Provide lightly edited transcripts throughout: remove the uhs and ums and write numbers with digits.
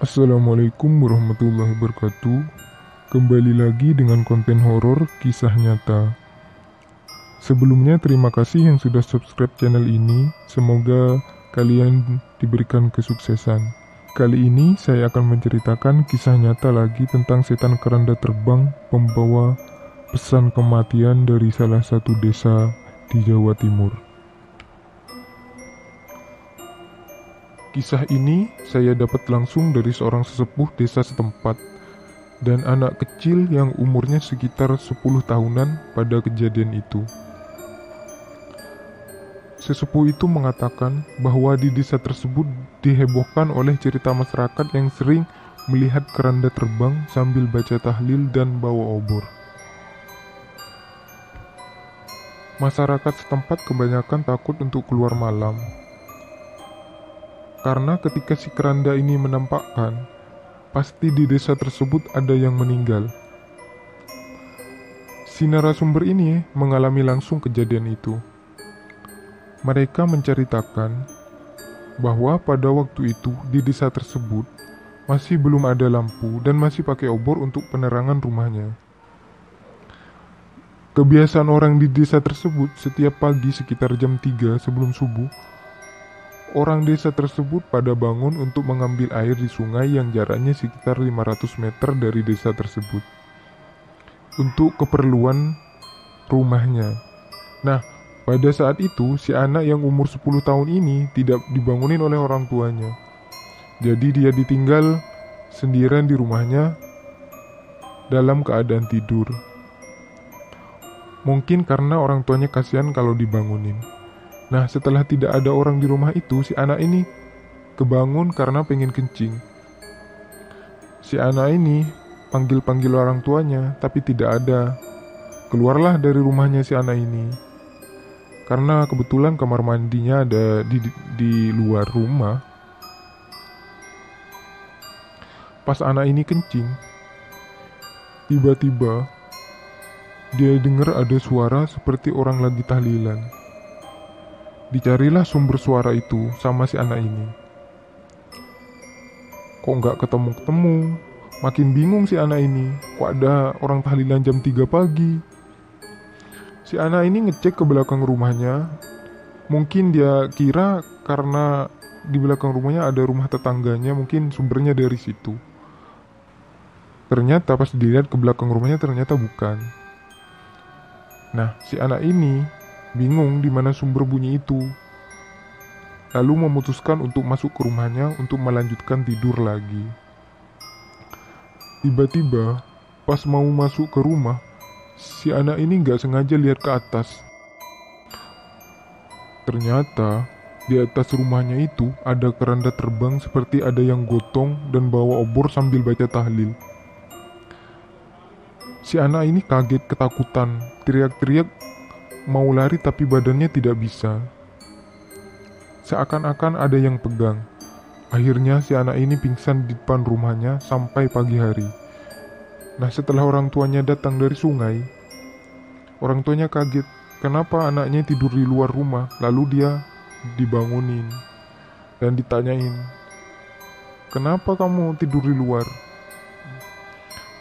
Assalamualaikum warahmatullahi wabarakatuh. Kembali lagi dengan konten horor kisah nyata. Sebelumnya terima kasih yang sudah subscribe channel ini. Semoga kalian diberikan kesuksesan. Kali ini saya akan menceritakan kisah nyata lagi tentang setan keranda terbang pembawa pesan kematian dari salah satu desa di Jawa Timur. Kisah ini saya dapat langsung dari seorang sesepuh desa setempat dan anak kecil yang umurnya sekitar 10 tahunan pada kejadian itu. Sesepuh itu mengatakan bahwa di desa tersebut dihebohkan oleh cerita masyarakat yang sering melihat keranda terbang sambil baca tahlil dan bawa obor. Masyarakat setempat kebanyakan takut untuk keluar malam, karena ketika si keranda ini menampakkan, pasti di desa tersebut ada yang meninggal. Si narasumber ini mengalami langsung kejadian itu. Mereka menceritakan bahwa pada waktu itu di desa tersebut masih belum ada lampu dan masih pakai obor untuk penerangan rumahnya. Kebiasaan orang di desa tersebut setiap pagi sekitar jam 3 sebelum subuh, orang desa tersebut pada bangun untuk mengambil air di sungai yang jaraknya sekitar 500 meter dari desa tersebut untuk keperluan rumahnya. Nah, pada saat itu si anak yang umur 10 tahun ini tidak dibangunin oleh orang tuanya. Jadi dia ditinggal sendirian di rumahnya dalam keadaan tidur. Mungkin karena orang tuanya kasihan kalau dibangunin. Nah, setelah tidak ada orang di rumah itu, si anak ini kebangun karena pengen kencing. Si anak ini panggil-panggil orang tuanya, tapi tidak ada. Keluarlah dari rumahnya si anak ini. Karena kebetulan kamar mandinya ada di luar rumah. Pas anak ini kencing, tiba-tiba dia dengar ada suara seperti orang lagi tahlilan. Dicarilah sumber suara itu sama si anak ini. Kok nggak ketemu-ketemu? Makin bingung si anak ini. Kok ada orang tahlilan jam 3 pagi? Si anak ini ngecek ke belakang rumahnya. Mungkin dia kira karena di belakang rumahnya ada rumah tetangganya, mungkin sumbernya dari situ. Ternyata pas dilihat ke belakang rumahnya ternyata bukan. Nah, si anak ini bingung di mana sumber bunyi itu. Lalu memutuskan untuk masuk ke rumahnya untuk melanjutkan tidur lagi. Tiba-tiba, pas mau masuk ke rumah, si anak ini gak sengaja lihat ke atas. Ternyata, di atas rumahnya itu ada keranda terbang seperti ada yang gotong dan bawa obor sambil baca tahlil. Si anak ini kaget ketakutan, teriak-teriak mau lari tapi badannya tidak bisa. Seakan-akan ada yang pegang. Akhirnya si anak ini pingsan di depan rumahnya sampai pagi hari. Nah, setelah orang tuanya datang dari sungai, orang tuanya kaget kenapa anaknya tidur di luar rumah. Lalu dia dibangunin dan ditanyain, "Kenapa kamu tidur di luar?"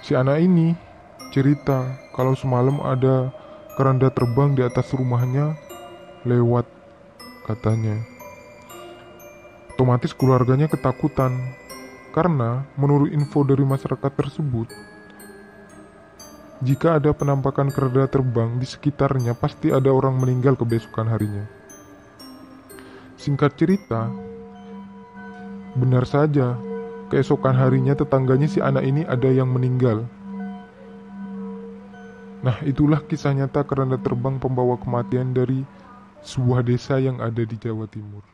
Si anak ini cerita kalau semalam ada keranda terbang di atas rumahnya lewat, katanya. Otomatis keluarganya ketakutan karena menurut info dari masyarakat tersebut, jika ada penampakan keranda terbang di sekitarnya pasti ada orang meninggal kebesokan harinya. Singkat cerita, benar saja keesokan harinya tetangganya si anak ini ada yang meninggal. Nah, itulah kisah nyata keranda terbang pembawa kematian dari sebuah desa yang ada di Jawa Timur.